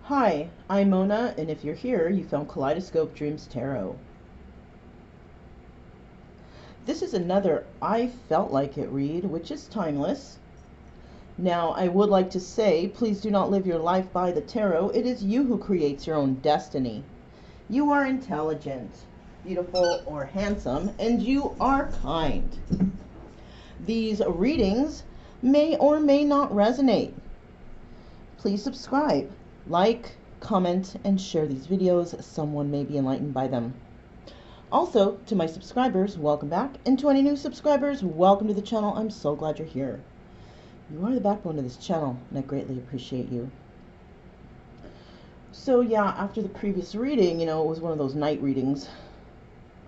Hi, I'm Mona, and if you're here, you found Kaleidoscope Dreams Tarot. This is another I Felt Like It read, which is timeless. Now, I would like to say, please do not live your life by the tarot. It is you who creates your own destiny. You are intelligent, beautiful, or handsome, and you are kind. These readings may or may not resonate. Please subscribe, like, comment, and share these videos. Someone may be enlightened by them. Also, to my subscribers, welcome back. And to any new subscribers, welcome to the channel. I'm so glad you're here. You are the backbone of this channel, and I greatly appreciate you. So yeah, after the previous reading, it was one of those night readings.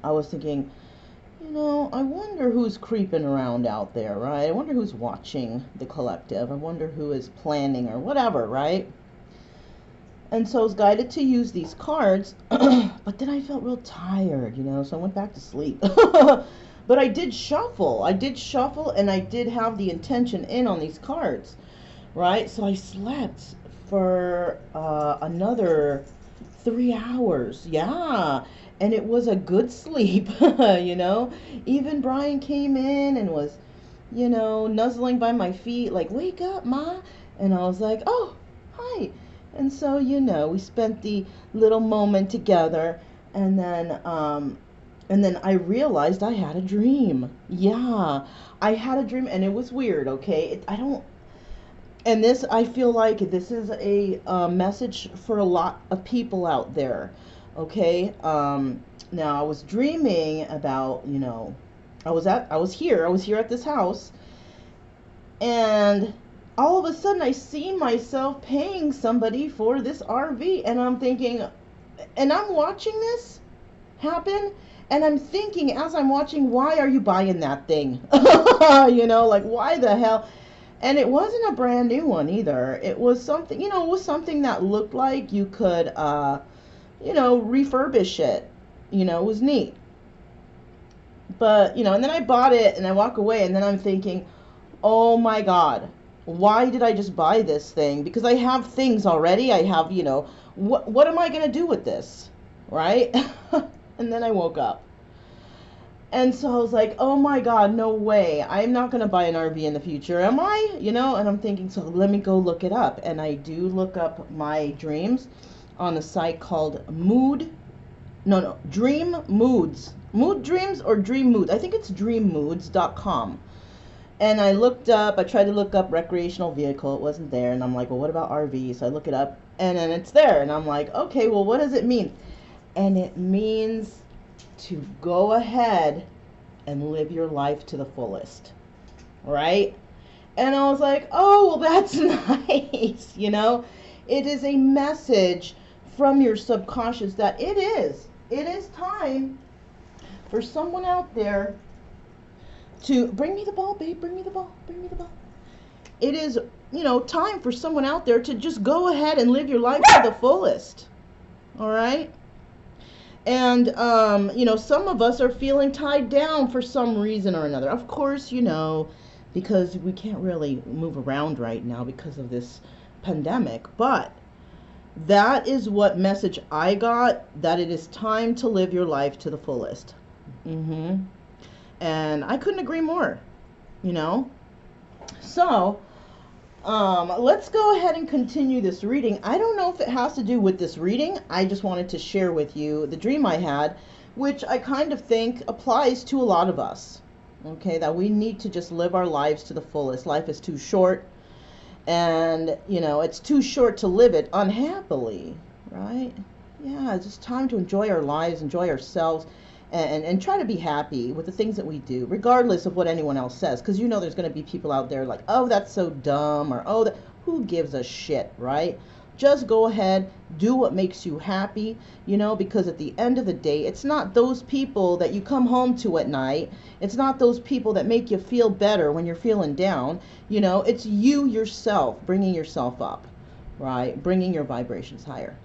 I was thinking, I wonder who's creeping around out there, right? I wonder who's watching the collective. I wonder who is planning or whatever, right? And so I was guided to use these cards, but then I felt real tired, so I went back to sleep. But I did shuffle, and I did have the intention in on these cards, right? So I slept for another 3 hours, yeah, and it was a good sleep, Even Brian came in and was, nuzzling by my feet, like, wake up, Ma. And I was like, oh, hi. And so, we spent the little moment together, and then I realized I had a dream. Yeah, I had a dream, and it was weird, okay? I feel like this is a message for a lot of people out there, okay? Now, I was dreaming about, I was here at this house, and all of a sudden I see myself paying somebody for this RV, and I'm thinking, and I'm watching this happen, and I'm thinking as I'm watching, why are you buying that thing? Like, why the hell? And it wasn't a brand new one either. It was something, that looked like you could, refurbish it. It was neat. But, and then I bought it and I walk away, and then I'm thinking, oh my God, why did I just buy this thing? Because I have things already. I have, what am I going to do with this? Right? And then I woke up. And so I was like, oh my God, no way. I'm not going to buy an RV in the future, am I? And I'm thinking, so let me go look it up. And I do look up my dreams on a site called Dream Moods. Mood Dreams or Dream Moods. I think it's dreammoods.com. And I tried to look up recreational vehicle. It wasn't there. And I'm like, well, what about RV? So I look it up, and then it's there. And I'm like, okay, well, what does it mean? And it means to go ahead and live your life to the fullest, right? And I was like, oh, well, that's nice. It is a message from your subconscious that it is time for someone out there to bring me the ball, babe, bring me the ball. It is, time for someone out there to just go ahead and live your life to the fullest. All right? And, some of us are feeling tied down for some reason or another. Of course, because we can't really move around right now because of this pandemic. But that is what message I got, that it is time to live your life to the fullest. And I couldn't agree more, So, let's go ahead and continue this reading. I don't know if it has to do with this reading. I just wanted to share with you the dream I had, which I kind of think applies to a lot of us, okay, that we need to just live our lives to the fullest. Life is too short, and, it's too short to live it unhappily, right? Yeah, it's just time to enjoy our lives, enjoy ourselves, and try to be happy with the things that we do, regardless of what anyone else says. Because there's going to be people out there like, oh, that's so dumb, or oh, who gives a shit, right? Just go ahead, do what makes you happy, because at the end of the day, it's not those people that you come home to at night. It's not those people that make you feel better when you're feeling down. It's you yourself, bringing yourself up, right? Bringing your vibrations higher.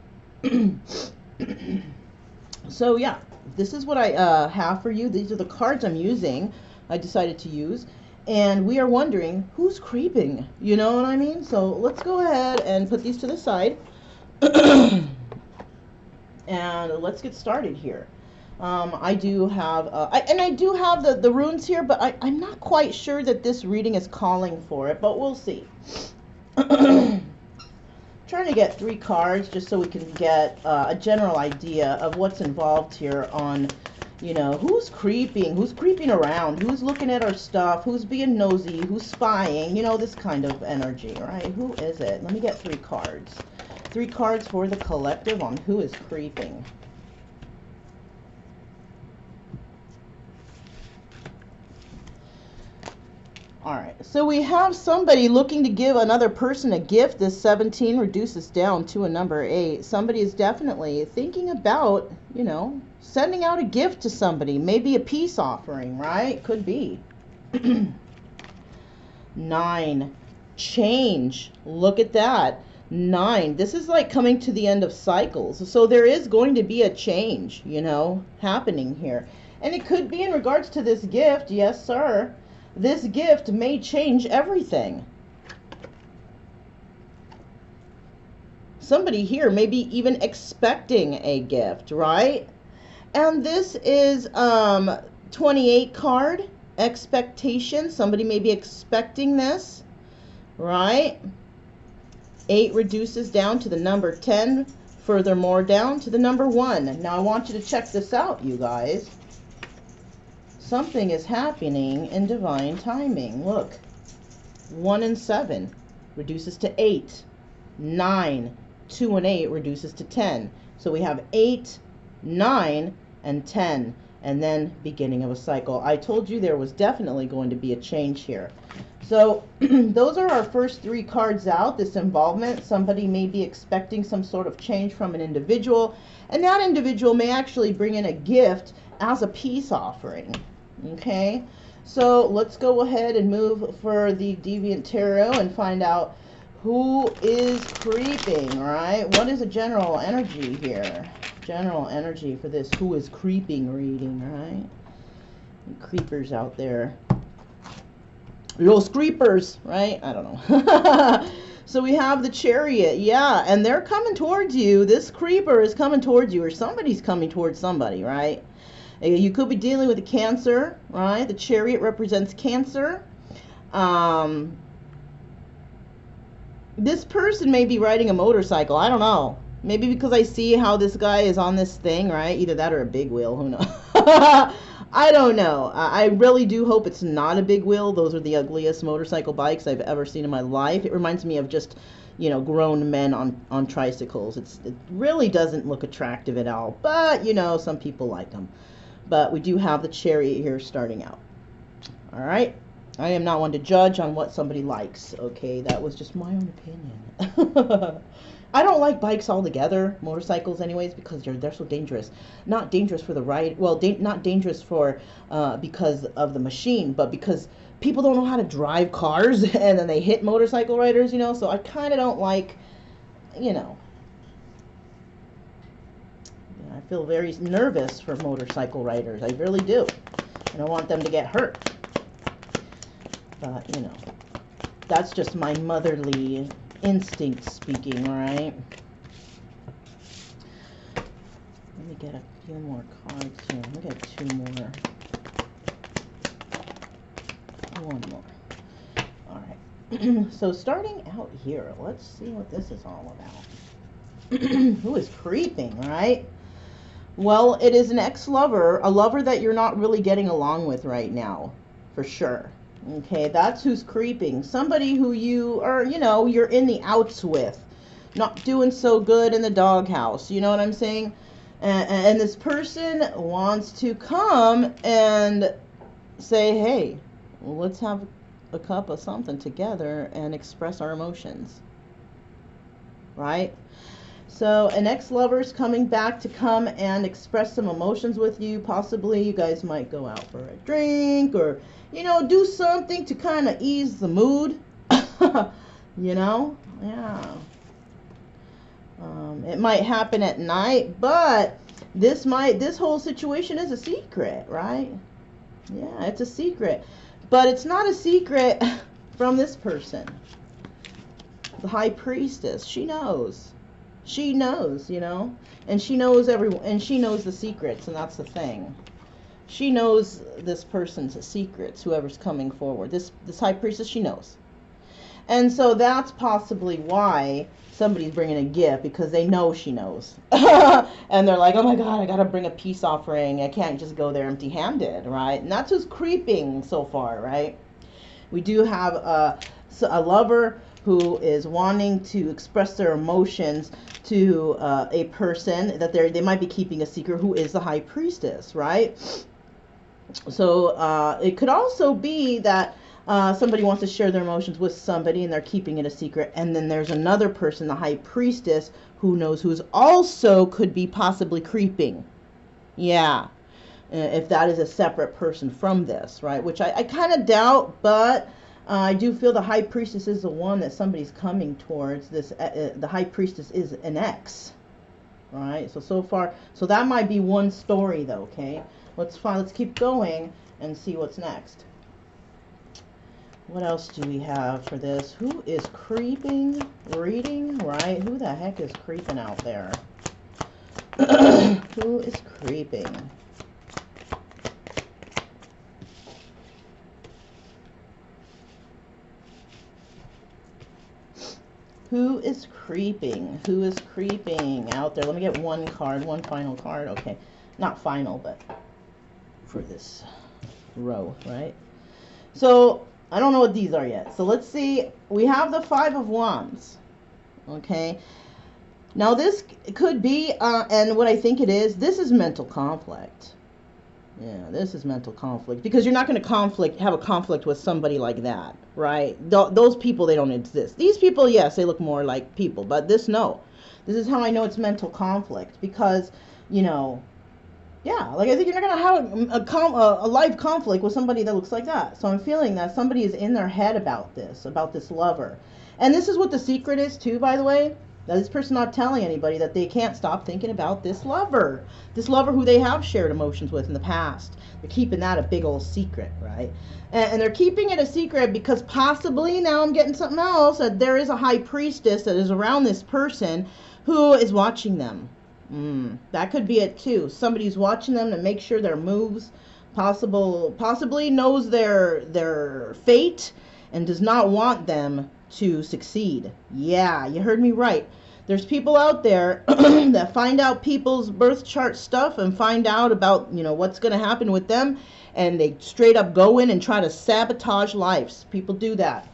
So yeah, this is what I have for you. These are the cards I'm using. I decided to use. And we are wondering, who's creeping? You know what I mean? So let's go ahead and put these to the side. And let's get started here. I do have, I do have the runes here, but I'm not quite sure that this reading is calling for it, but we'll see. Trying to get 3 cards just so we can get a general idea of what's involved here on, you know, who's creeping around, who's looking at our stuff, who's being nosy, who's spying, you know, this kind of energy, right? Who is it? Let me get 3 cards. 3 cards for the collective on who is creeping. All right, so we have somebody looking to give another person a gift. This 17 reduces down to a number 8. Somebody is definitely thinking about, you know, sending out a gift to somebody. Maybe a peace offering, right? Could be. 9. Change. Look at that. 9. This is like coming to the end of cycles. So there is going to be a change, you know, happening here. And it could be in regards to this gift. Yes, sir. This gift may change everything. Somebody here may be even expecting a gift, right? And this is 28 card, expectation. Somebody may be expecting this, right? 8 reduces down to the number 10, furthermore down to the number 1. Now I want you to check this out, you guys. Something is happening in divine timing. Look, 1 and 7 reduces to 8. 9, 2 and 8 reduces to 10. So we have 8, 9, and 10. And then beginning of a cycle. I told you there was definitely going to be a change here. So those are our first 3 cards out. This involvement. Somebody may be expecting some sort of change from an individual. And that individual may actually bring in a gift as a peace offering. Okay, so let's go ahead and move for the Deviant Tarot and find out who is creeping, right? What is a general energy here? General energy for this who is creeping reading, right? Creepers out there. Those creepers, right? I don't know. So we have the Chariot, yeah, and they're coming towards you. This creeper is coming towards you, or somebody's coming towards somebody, right? You could be dealing with a Cancer, right? The Chariot represents Cancer. This person may be riding a motorcycle. I don't know. Maybe because I see how this guy is on this thing, right? Either that or a big wheel. Who knows? I don't know. I really do hope it's not a big wheel. Those are the ugliest motorcycle bikes I've ever seen in my life. It reminds me of just, you know, grown men on tricycles. It really doesn't look attractive at all. But, you know, some people like them. But we do have the Chariot here starting out. All right. I am not one to judge on what somebody likes. Okay, that was just my own opinion. I don't like bikes altogether, motorcycles anyways, because they're so dangerous. Not dangerous for the ride. Well, not dangerous for because of the machine, but because people don't know how to drive cars and then they hit motorcycle riders, you know. So I kind of don't like, you know. I feel very nervous for motorcycle riders. I really do. I don't want them to get hurt. But, you know, that's just my motherly instinct speaking, right? Let me get a few more cards here. Let me get 2 more. 1 more. All right. So starting out here, let's see what this is all about. Who is creeping, right? Well, it is an ex-lover, a lover that you're not really getting along with right now, for sure. Okay, that's who's creeping. Somebody who you are, you know, you're in the outs with. Not doing so good in the doghouse, you know what I'm saying? And this person wants to come and say, hey, let's have a cup of something together and express our emotions. Right? So an ex-lover's coming back to come and express some emotions with you. Possibly you guys might go out for a drink or, you know, do something to kind of ease the mood. You know? Yeah. It might happen at night, but this whole situation is a secret, right? Yeah, it's a secret. But it's not a secret from this person. The High Priestess, she knows. She knows, you know, and she knows everyone, and she knows the secrets, and that's the thing. She knows this person's secrets, whoever's coming forward. This high priestess, she knows. And so that's possibly why somebody's bringing a gift, because they know she knows. And they're like, oh my God, I got to bring a peace offering. I can't just go there empty-handed, right? And that's who's creeping so far, right? We do have a lover who is wanting to express their emotions to a person that they might be keeping a secret, who is the high priestess, right? So it could also be that somebody wants to share their emotions with somebody and they're keeping it a secret. And then there's another person, the high priestess, who knows, who's also could be possibly creeping. Yeah. If that is a separate person from this, right? Which I kind of doubt, but I do feel the high priestess is the one that somebody's coming towards. This the high priestess is an ex, right? So far, so that might be one story though, okay? Let's keep going and see what's next. What else do we have for this? Who is creeping? Reading, right? Who the heck is creeping out there? Who is creeping? Who is creeping? Who is creeping out there? Let me get one card, one final card. Okay, not final, but for this row, right? So I don't know what these are yet. So let's see. We have the Five of Wands. Okay. Now this could be, and what I think it is, this is mental conflict. Yeah, this is mental conflict, because you're not going to have a conflict with somebody like that, right? Those people, they don't exist. These people, yes, they look more like people, but this, no. This is how I know it's mental conflict, because, you know, yeah, like I think you're not going to have a live conflict with somebody that looks like that. So I'm feeling that somebody is in their head about this lover. And this is what the secret is too, by the way. That this person not telling anybody that they can't stop thinking about this lover who they have shared emotions with in the past. They're keeping that a big old secret, right? And they're keeping it a secret because possibly, now I'm getting something else, that there is a high priestess that is around this person who is watching them. That could be it too. Somebody's watching them to make sure their moves, possibly knows their fate and does not want them to succeed. Yeah, you heard me right. There's people out there that find out people's birth chart stuff and find out about, you know, what's going to happen with them, and they straight up go in and try to sabotage lives. People do that.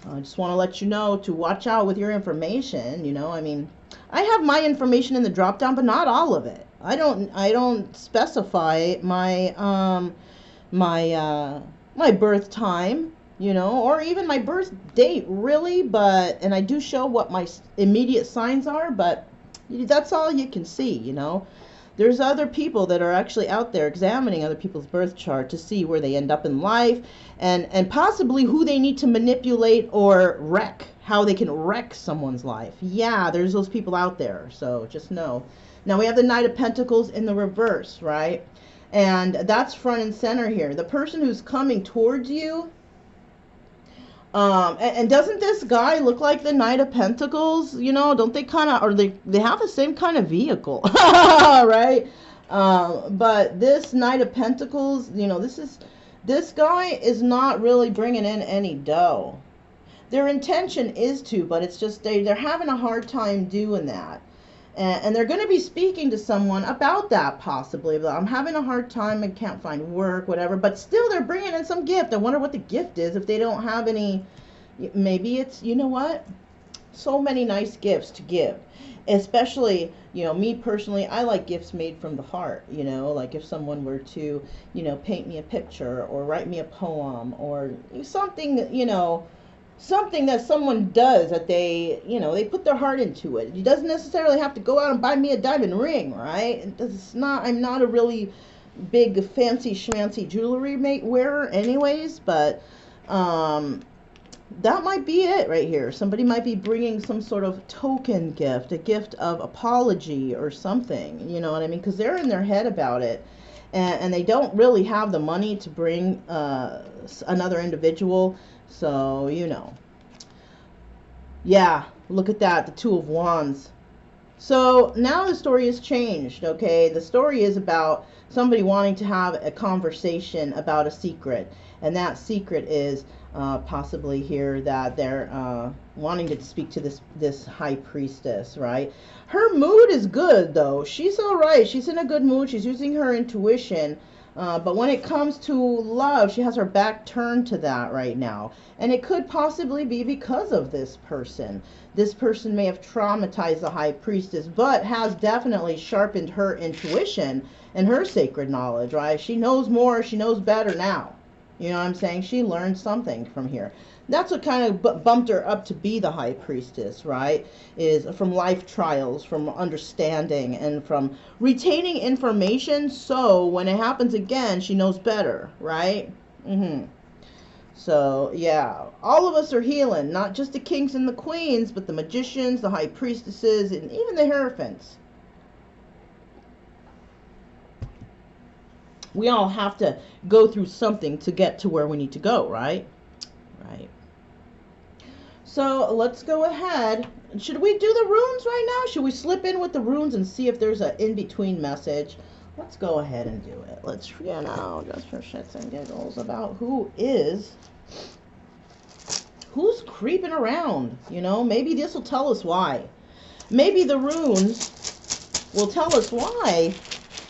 I just want to let you know to watch out with your information. You know, I mean, I have my information in the drop down, but not all of it. I don't specify my my birth time, you know, or even my birth date, really, and I do show what my immediate signs are, but that's all you can see, you know. There's other people that are actually out there examining other people's birth chart to see where they end up in life, and possibly who they need to manipulate or wreck, how they can wreck someone's life. Yeah, there's those people out there, so just know. Now we have the Knight of Pentacles in the reverse, right? And that's front and center here. The person who's coming towards you, and doesn't this guy look like the Knight of Pentacles? You know, don't they kind of, or they have the same kind of vehicle, right? But this Knight of Pentacles, you know, this guy is not really bringing in any dough. Their intention is to, but it's just they're having a hard time doing that. And they're going to be speaking to someone about that, possibly. I'm having a hard time and can't find work, whatever. But still, they're bringing in some gift. I wonder what the gift is if they don't have any. Maybe it's, you know what? So many nice gifts to give. Especially, you know, me personally, I like gifts made from the heart. You know, like if someone were to, you know, paint me a picture or write me a poem or something, you know, something that someone does that they, you know, they put their heart into it. It doesn't necessarily have to go out and buy me a diamond ring, right? It's not, I'm not a really big fancy schmancy jewelry wearer anyways, but that might be it right here. Somebody might be bringing some sort of token gift, a gift of apology or something, you know what I mean? Because they're in their head about it. And they don't really have the money to bring another individual. So, you know. Yeah, look at that. The Two of Wands. So now the story has changed, okay? The story is about somebody wanting to have a conversation about a secret. And that secret is possibly here that they're wanting to speak to this high priestess, right? Her mood is good, though. She's all right. She's in a good mood. She's using her intuition. But when it comes to love, she has her back turned to that right now. And it could possibly be because of this person. This person may have traumatized the high priestess, but has definitely sharpened her intuition and her sacred knowledge, right? She knows more. She knows better now. You know what I'm saying? She learned something from here. That's what kind of bumped her up to be the high priestess, right? Is from life trials, from understanding, and from retaining information. So when it happens again, she knows better, right? So yeah, all of us are healing, not just the kings and the queens, but the magicians, the high priestesses, and even the hierophants. We all have to go through something to get to where we need to go, right? Right. So let's go ahead. Should we do the runes right now? Should we slip in with the runes and see if there's an in-between message? Let's go ahead and do it. Let's, just for shits and giggles, about who's creeping around. Maybe this will tell us why. Maybe the runes will tell us why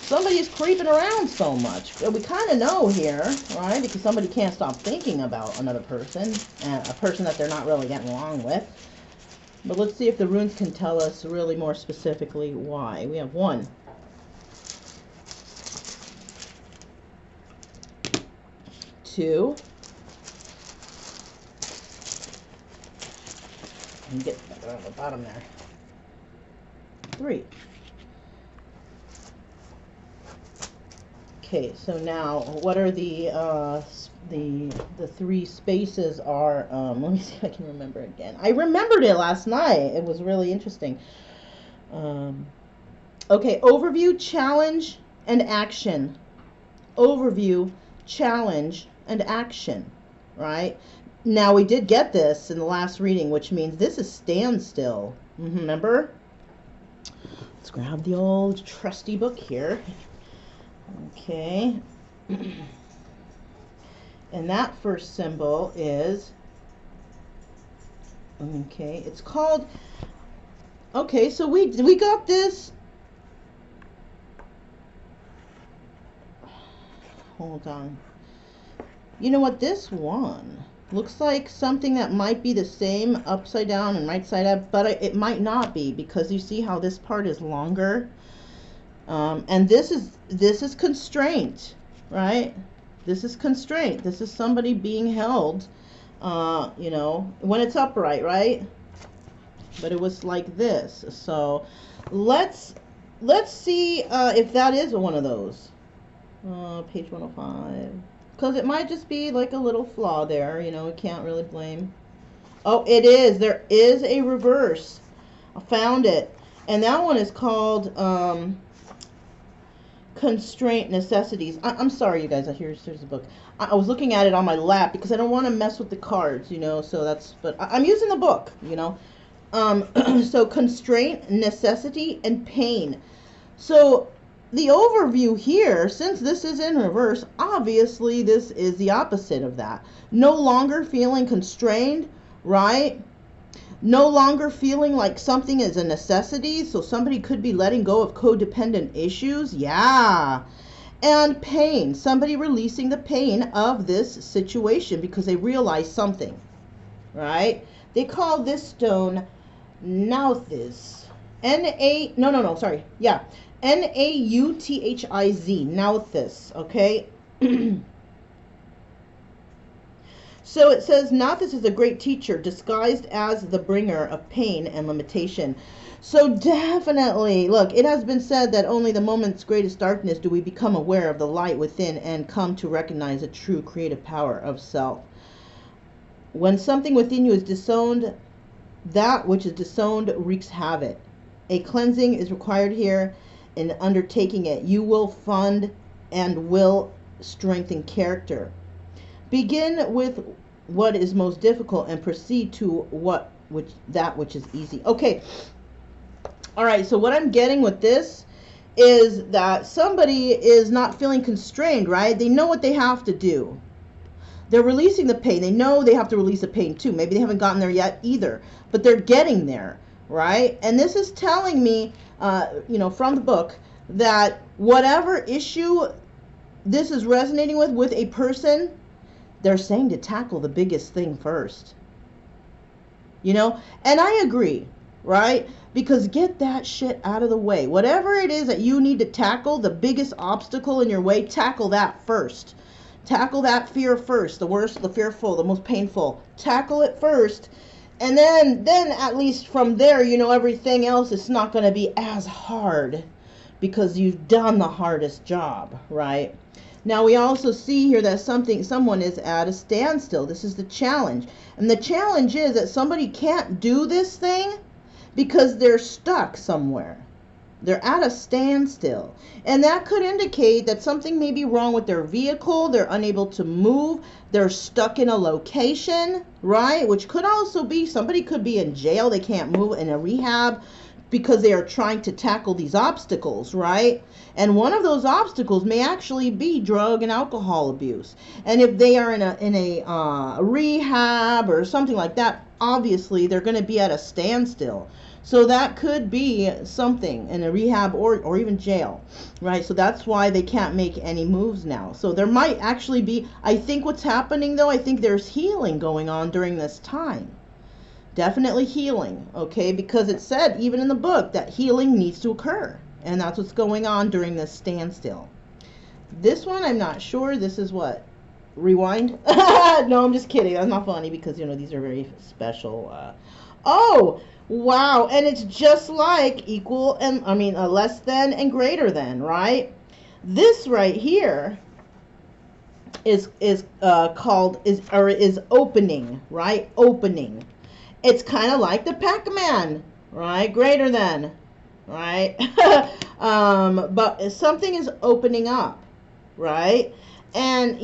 somebody's creeping around so much. We kind of know here, right? Because somebody can't stop thinking about another person, a person that they're not really getting along with. But let's see if the runes can tell us really more specifically why. We have 1, 2, and get on the bottom there, 3. Okay, so now what are the 3 spaces are, let me see if I can remember again. I remembered it last night. It was really interesting. Okay, overview, challenge, and action. Overview, challenge, and action, right? Now, we did get this in the last reading, which means this is standstill. Remember? Let's grab the old trusty book here. Okay. And that first symbol is, okay, it's called, okay, so we got this, hold on. You know what, this one looks like something that might be the same upside down and right side up, but it might not be, because you see how this part is longer. And this is constraint, right? This is constraint. This is somebody being held, when it's upright, right? But it was like this. So let's see if that is one of those. Page 105. Because it might just be like a little flaw there, we can't really blame. Oh, it is. There is a reverse. I found it. And that one is called Constraint Necessities. I'm sorry, you guys. Here's the book. I was looking at it on my lap because I don't want to mess with the cards, so that's, but I'm using the book, So constraint, necessity, and pain. So the overview here, since this is in reverse, obviously this is the opposite of that. No longer feeling constrained, right? No longer feeling like something is a necessity. So somebody could be letting go of codependent issues. Yeah. And pain. Somebody releasing the pain of this situation because they realize something, right? They call this stone Nauthiz. Nauthiz. Nauthiz, okay? So it says, Nauthiz is a great teacher disguised as the bringer of pain and limitation. So definitely, look, it has been said that only the moment's greatest darkness do we become aware of the light within and come to recognize the true creative power of self. When something within you is disowned, that which is disowned wreaks havoc. A cleansing is required here. In undertaking it, you will fund and will strengthen character. Begin with what is most difficult and proceed to that which is easy. Okay, All right, so what I'm getting with this is that somebody is not feeling constrained, right? They know what they have to do. They're releasing the pain. They know they have to release the pain too. Maybe they haven't gotten there yet either, but they're getting there, right? And this is telling me, from the book, that whatever issue this is resonating with a person, they're saying to tackle the biggest thing first. And I agree, right? Because get that shit out of the way. Whatever it is that you need to tackle, the biggest obstacle in your way, tackle that first. Tackle that fear first, the worst, the fearful, the most painful. Tackle it first. And then at least from there, everything else is not going to be as hard because you've done the hardest job, right? Now we also see here that someone is at a standstill. This is the challenge. And the challenge is that somebody can't do this thing because they're stuck somewhere. They're at a standstill. And that could indicate that something may be wrong with their vehicle. They're unable to move. They're stuck in a location, right? Which could also be somebody could be in jail. They can't move, in a rehab, because they are trying to tackle these obstacles, right? And one of those obstacles may actually be drug and alcohol abuse. And if they are in a rehab or something like that, obviously they're going to be at a standstill. So that could be something in a rehab or even jail, right? So that's why they can't make any moves now. So there might actually be, I think what's happening though, I think there's healing going on during this time. Definitely healing, okay? Because it said even in the book that healing needs to occur. And that's what's going on during this standstill. This one, I'm not sure. This is what? Rewind? No, I'm just kidding. That's not funny because, these are very special. Oh, wow. And it's just like equal and, less than and greater than, right? This right here is opening, right? Opening. It's kind of like the Pac-Man, right? Greater than, right? But something is opening up, right? And,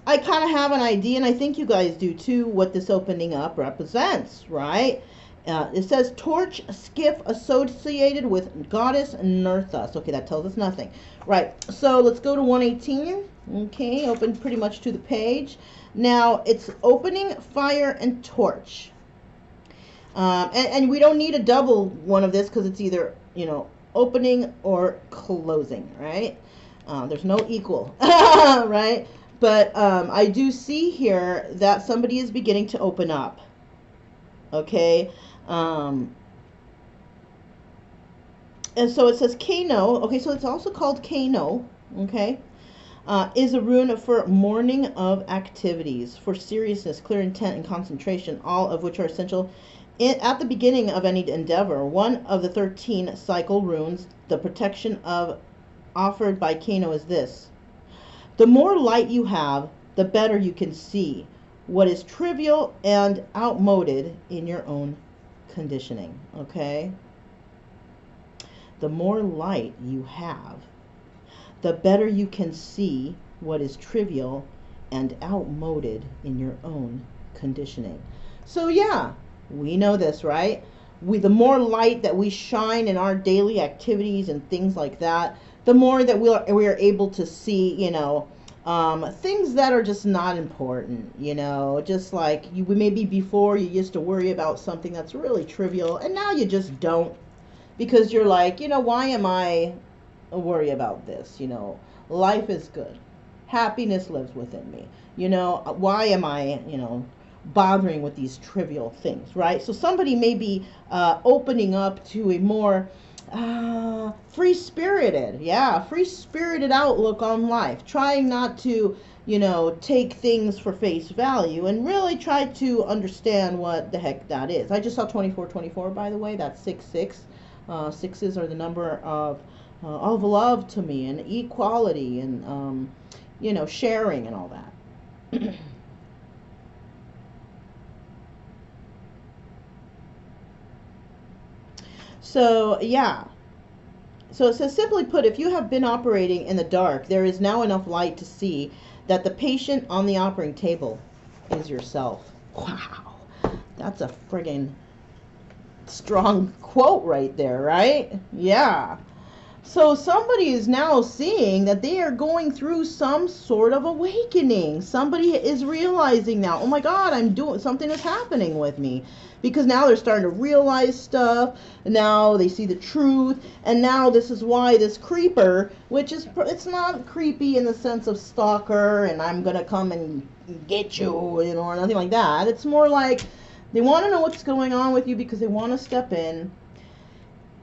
I kind of have an idea, and I think you guys do too, what this opening up represents, right? It says torch skiff associated with goddess Nerthus. Okay, that tells us nothing. Right, so let's go to 118. Okay, open pretty much to the page. Now, it's opening, fire, and torch. And we don't need a double one of this because it's either, opening or closing, right? There's no equal, right? But I do see here that somebody is beginning to open up, okay? And so it says Kano. Okay, so it's also called Kano, okay? Is a rune for morning of activities, for seriousness, clear intent, and concentration, all of which are essential at the beginning of any endeavor. One of the 13 cycle runes, the protection offered by Kano is this: the more light you have, the better you can see what is trivial and outmoded in your own conditioning. Okay? The more light you have, the better you can see what is trivial and outmoded in your own conditioning. So yeah, we know this, right? The more light that we shine in our daily activities and things like that, the more that we are able to see, things that are just not important, just like maybe before you used to worry about something that's really trivial, and now you just don't, because you're like, why am I worry about this? Life is good. Happiness lives within me. Why am I, bothering with these trivial things, right? So somebody may be opening up to a more free-spirited outlook on life, trying not to, take things for face value and really try to understand what the heck that is. I just saw 2424, by the way. That's 66. Sixes are the number of love to me, and equality, and sharing and all that. So yeah, so it says, simply put, if you have been operating in the dark, there is now enough light to see that the patient on the operating table is yourself. Wow, that's a friggin' strong quote right there, right? Yeah. So somebody is now seeing that they are going through some sort of awakening. Somebody is realizing now, oh my God, something is happening with me. Because now they're starting to realize stuff. Now they see the truth. And now this is why this creeper, which is, it's not creepy in the sense of stalker and I'm going to come and get you, or nothing like that. It's more like they want to know what's going on with you because they want to step in.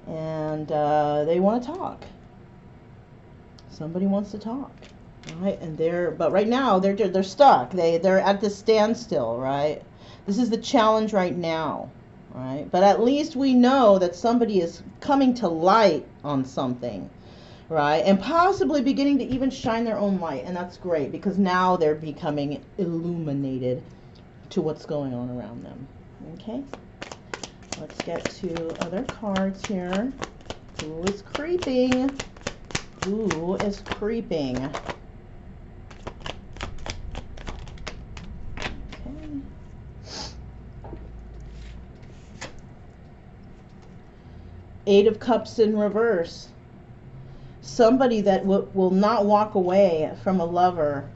And they want to talk. Somebody wants to talk, right? And but right now they're stuck. They're at this standstill, right? This is the challenge right now, right? But at least we know that somebody is coming to light on something, right? And possibly beginning to even shine their own light, and that's great because now they're becoming illuminated to what's going on around them. Okay. Let's get to other cards here. Who is creeping? Who is creeping? Okay. Eight of Cups in reverse. Somebody that will not walk away from a lover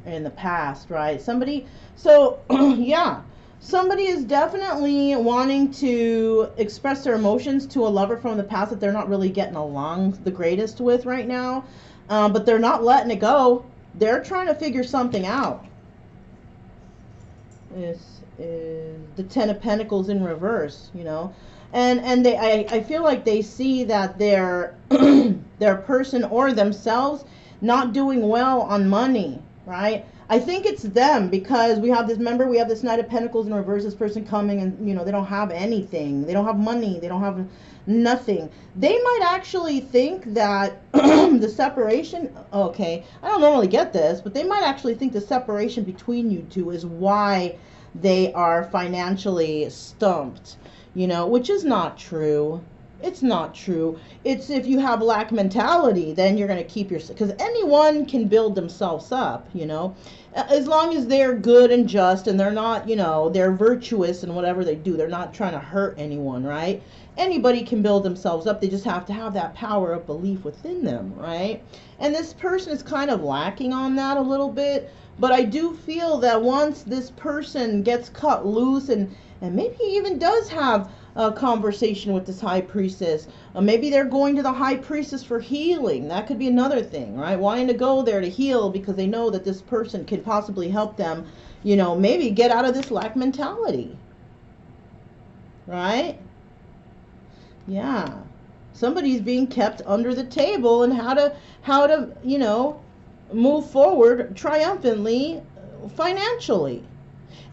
in the past, right? Somebody, so yeah. Somebody is definitely wanting to express their emotions to a lover from the past that they're not really getting along the greatest with right now. But they're not letting it go. They're trying to figure something out. This is the Ten of Pentacles in reverse, you know. And I feel like they see that their person or themselves not doing well on money, right? I think it's them because we have this, remember, we have this Knight of Pentacles in reverse, this person coming and, you know, they don't have anything. They don't have money. They don't have nothing. They might actually think that the separation, okay, I don't normally get this, but they might actually think the separation between you two is why they are financially stumped, you know, which is not true. It's not true. It's if you have lack mentality, then you're going to keep your, because anyone can build themselves up, you know, as long as they're good and just and they're not, you know, they're virtuous in whatever they do. They're not trying to hurt anyone, right? Anybody can build themselves up. They just have to have that power of belief within them, right? And this person is kind of lacking on that a little bit. But I do feel that once this person gets cut loose and maybe he even does have a conversation with this high priestess. Maybe they're going to the high priestess for healing. That could be another thing, right? Wanting to go there to heal because they know that this person could possibly help them, you know, maybe get out of this lack mentality. Right? Yeah. Somebody's being kept under the table and how to, you know, move forward triumphantly financially.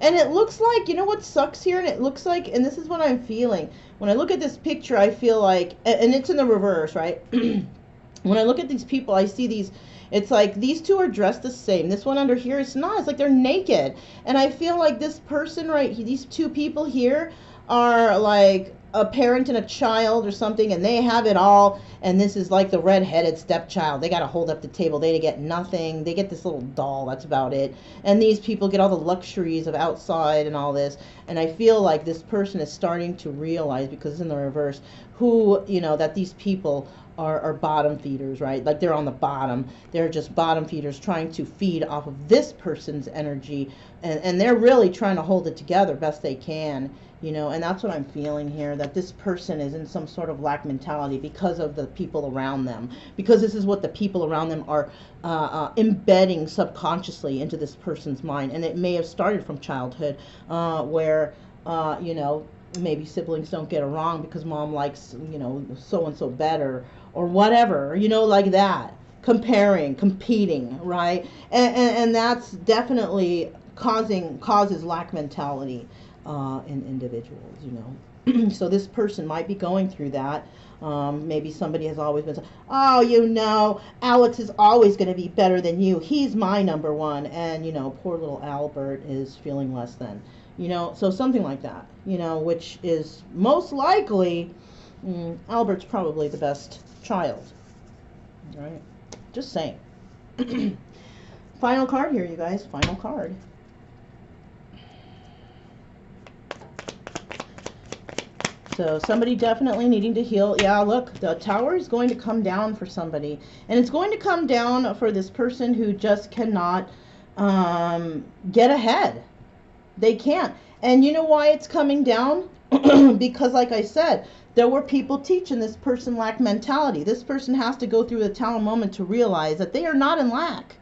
And it looks like, you know what sucks here? And it looks like, and this is what I'm feeling. When I look at this picture, I feel like, and it's in the reverse, right? When I look at these people, I see these, it's like these two are dressed the same. This one under here, it's not. It's like they're naked. And I feel like this person, right, these two people here are like a parent and a child or something, and they have it all, and this is like the red-headed stepchild. They got to hold up the table. They get nothing. They get this little doll. That's about it. And these people get all the luxuries of outside and all this. And I feel like this person is starting to realize, because it's in the reverse, who, you know, that these people are bottom feeders, right? Like they're on the bottom. They're just bottom feeders trying to feed off of this person's energy, and they're really trying to hold it together best they can, you know. And that's what I'm feeling here, that this person is in some sort of lack mentality because of the people around them, because this is what the people around them are embedding subconsciously into this person's mind. And it may have started from childhood, where you know, maybe siblings don't get along because mom likes, you know, so and so better or whatever, you know, like that. Comparing, competing, right? And that's definitely causes lack mentality in individuals, you know. So this person might be going through that. Maybe somebody has always been saying, oh, you know, Alex is always going to be better than you. He's my number one. And, you know, poor little Albert is feeling less than, you know. So something like that, you know, which is most likely, Albert's probably the best child, right? Just saying. Final card here, you guys. Final card. So somebody definitely needing to heal. Yeah, look, the Tower is going to come down for somebody. And it's going to come down for this person who just cannot get ahead. They can't. And you know why it's coming down? Because like I said, there were people teaching this person lack mentality. This person has to go through the Tower moment to realize that they are not in lack.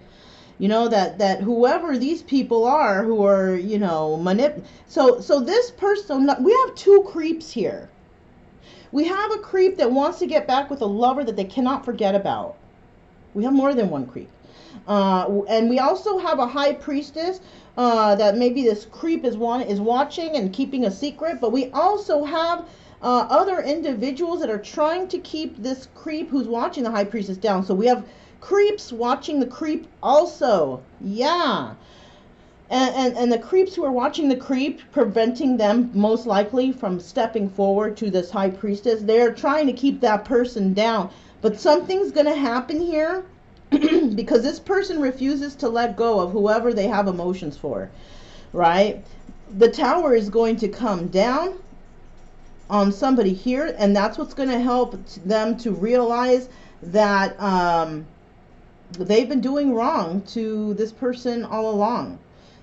You know, that whoever these people are who are, you know, so this person, we have two creeps here. We have a creep that wants to get back with a lover that they cannot forget about. We have more than one creep. And we also have a high priestess that maybe this creep is watching and keeping a secret. But we also have other individuals that are trying to keep this creep who's watching the high priestess down. So we have creeps watching the creep also. Yeah. And the creeps who are watching the creep, preventing them most likely from stepping forward to this high priestess, they're trying to keep that person down. But something's going to happen here because this person refuses to let go of whoever they have emotions for, right? The Tower is going to come down on somebody here, and that's what's going to help them to realize that they've been doing wrong to this person all along.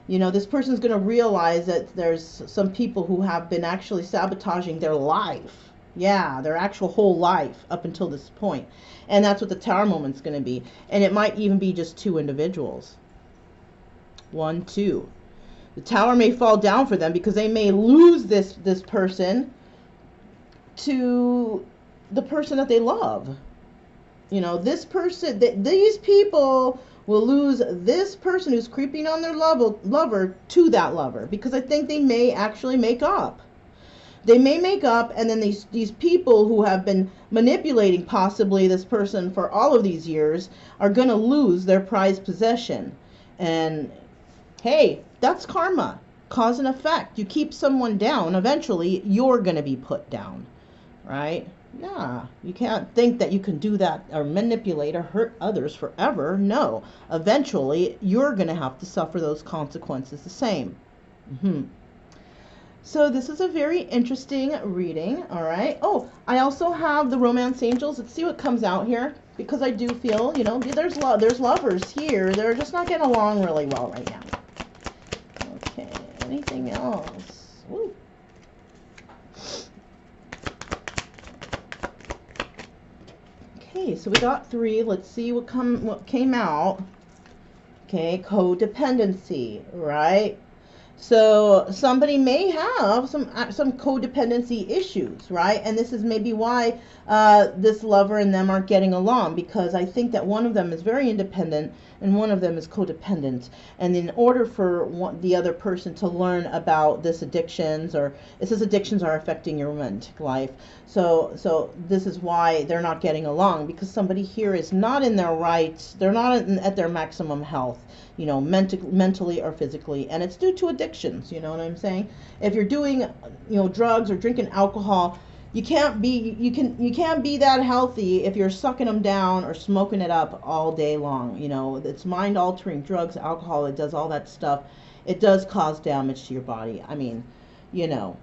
You know, this person's going to realize that there's some people who have been actually sabotaging their life. Yeah, their actual whole life up until this point. And that's what the Tower moment's going to be. And it might even be just two individuals. 1, 2. The Tower may fall down for them because they may lose this person to the person that they love. You know, this person, these people will lose this person who's creeping on their lover to that lover, because I think they may actually make up. They may make up, and then these people who have been manipulating possibly this person for all of these years are going to lose their prized possession. And hey, that's karma, cause and effect. You keep someone down, eventually you're going to be put down, right? Yeah, you can't think that you can do that or manipulate or hurt others forever. No, eventually you're going to have to suffer those consequences the same. So this is a very interesting reading, all right? Oh, I also have the Romance Angels. Let's see what comes out here, because I do feel, you know, there's lovers here. They're just not getting along really well right now. Okay, anything else? Ooh. Okay, so we got 3. Let's see what came out. Okay, codependency, right? So somebody may have some codependency issues, right? And this is maybe why this lover and them aren't getting along, because I think that one of them is very independent and one of them is codependent. And in order for the other person to learn about this addictions, or it says addictions are affecting your romantic life. So this is why they're not getting along, because somebody here is not in their rights. They're not at their maximum health, you know, mentally or physically, and it's due to addictions. You know what I'm saying? If you're doing, you know, drugs or drinking alcohol, you can't be that healthy if you're sucking them down or smoking it up all day long. You know, it's mind altering drugs, alcohol. It does all that stuff. It does cause damage to your body. I mean, you know,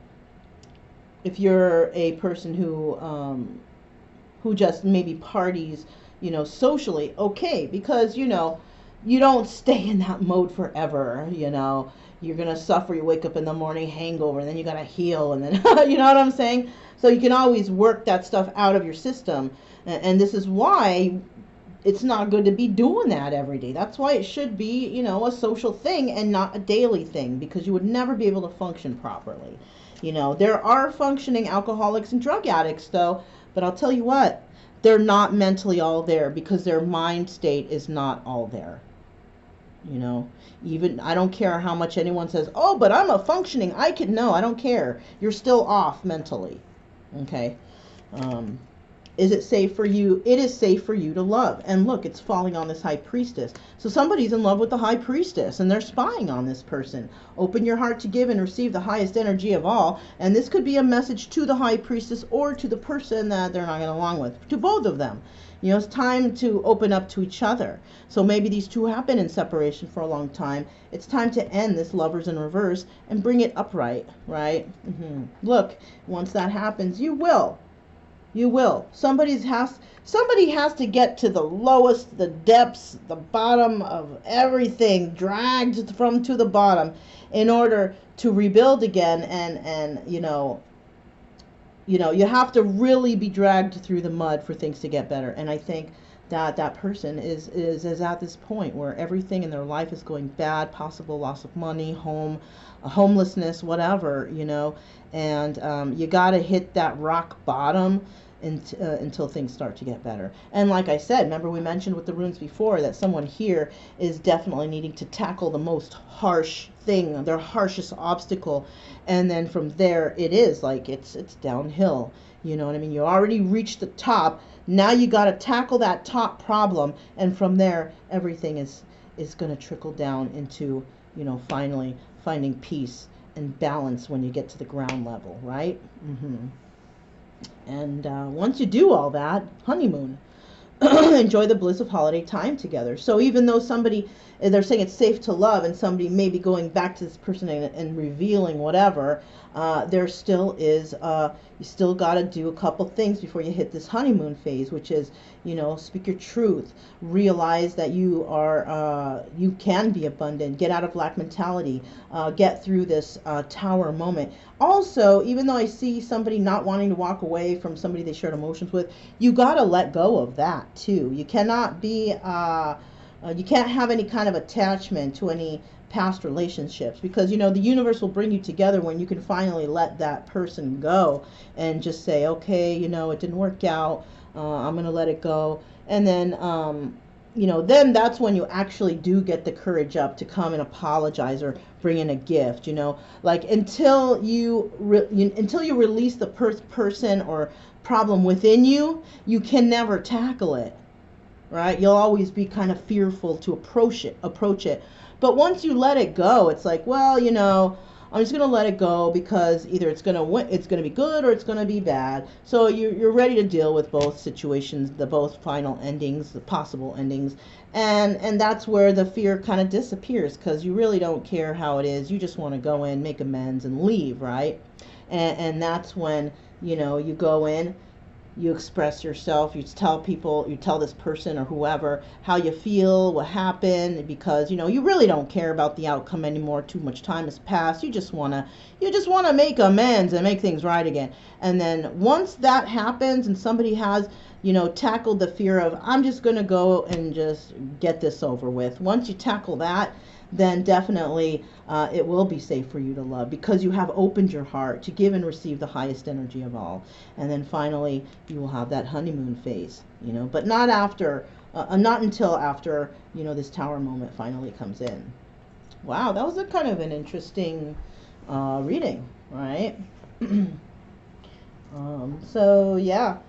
if you're a person who just maybe parties, you know, socially, okay, because, you know, you don't stay in that mode forever. You know, you're gonna suffer. You wake up in the morning hangover, and then you gotta heal, and then you know what I'm saying? So you can always work that stuff out of your system, and this is why it's not good to be doing that every day. That's why it should be, you know, a social thing and not a daily thing, because you would never be able to function properly. You know, there are functioning alcoholics and drug addicts, though, but I'll tell you what, they're not mentally all there, because their mind state is not all there. You know, even I don't care how much anyone says, oh, but I'm a functioning, no, I don't care. You're still off mentally. Okay. Is it safe for you? It is safe for you to love. And look, it's falling on this high priestess. So somebody's in love with the high priestess and they're spying on this person. Open your heart to give and receive the highest energy of all. And this could be a message to the high priestess or to the person that they're not getting along with, to both of them. You know, it's time to open up to each other. So maybe these two have been in separation for a long time. It's time to end this lovers in reverse and bring it upright, right? Look, once that happens, you will. You will. Somebody has to get to the lowest, the depths, the bottom of everything, dragged from to the bottom in order to rebuild again. And you know, you have to really be dragged through the mud for things to get better. And I think that person is at this point where everything in their life is going bad, possible loss of money, home, homelessness, whatever, you know, and you got to hit that rock bottom until things start to get better. And like I said, remember we mentioned with the runes before that someone here is definitely needing to tackle the most harsh thing, their harshest obstacle, and then from there it is like it's downhill. You know what I mean? You already reached the top. Now you got to tackle that top problem, and from there everything is going to trickle down into, you know, finally finding peace and balance when you get to the ground level, right? And once you do all that, honeymoon. Enjoy the bliss of holiday time together. So even though somebody, they're saying it's safe to love, and somebody may be going back to this person and revealing whatever, there still is, you still got to do a couple things before you hit this honeymoon phase, which is, you know, speak your truth, realize that you are, you can be abundant, get out of lack mentality, get through this tower moment. Also, even though I see somebody not wanting to walk away from somebody they shared emotions with, you got to let go of that too. You cannot be, you can't have any kind of attachment to any past relationships, because, you know, the universe will bring you together when you can finally let that person go and just say, okay, you know, it didn't work out. I'm going to let it go. And then, you know, then that's when you actually do get the courage up to come and apologize or bring in a gift, you know, like until you release the person or problem within you, you can never tackle it, right? You'll always be kind of fearful to approach it. But once you let it go, it's like, well, you know, I'm just going to let it go, because either it's going to be good or it's going to be bad. So you're ready to deal with both situations, the both final endings, the possible endings. And that's where the fear kind of disappears, because you really don't care how it is. You just want to go in, make amends, and leave, right? And that's when, you know, you go in, you express yourself, you tell people, you tell this person or whoever how you feel, what happened, because, you know, you really don't care about the outcome anymore. Too much time has passed. You just want to make amends and make things right again. And then once that happens and somebody has, you know, tackled the fear of, I'm just going to go and just get this over with. Once you tackle that, then definitely it will be safe for you to love, because you have opened your heart to give and receive the highest energy of all. And then finally you will have that honeymoon phase, you know, but not until after, you know, this tower moment finally comes in. Wow, that was a kind of an interesting reading, right? So yeah,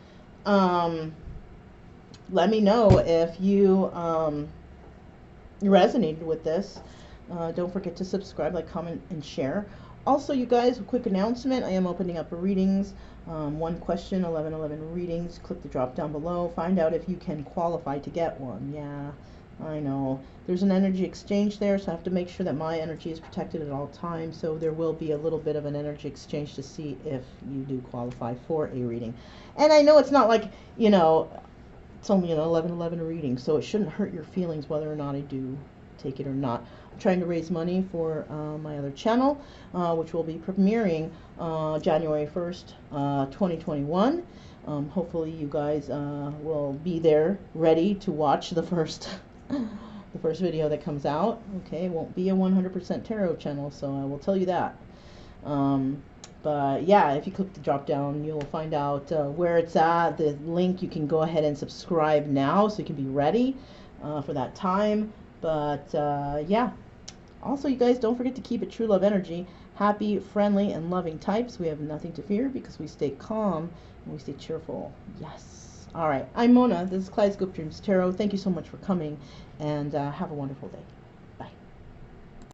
let me know if you resonated with this. Don't forget to subscribe, like, comment, and share. Also, you guys, a quick announcement. I am opening up readings. One question, 1111 readings. Click the drop down below. Find out if you can qualify to get one. Yeah, I know. There's an energy exchange there, so I have to make sure that my energy is protected at all times. So there will be a little bit of an energy exchange to see if you do qualify for a reading. And I know it's not like, you know, it's only an 1111 reading, so it shouldn't hurt your feelings whether or not I do take it or not. I'm trying to raise money for my other channel, which will be premiering January 1st, 2021. Hopefully you guys will be there ready to watch the first video that comes out. Okay, it won't be a 100% tarot channel, so I will tell you that. But yeah, if you click the drop down, you'll find out where it's at, the link. You can go ahead and subscribe now so you can be ready for that time. But yeah, also, you guys, don't forget to keep it true love energy. Happy, friendly, and loving types. We have nothing to fear because we stay calm and we stay cheerful. Yes. All right. I'm Mona. This is Kaleidoscope Dreams Tarot. Thank you so much for coming, and have a wonderful day.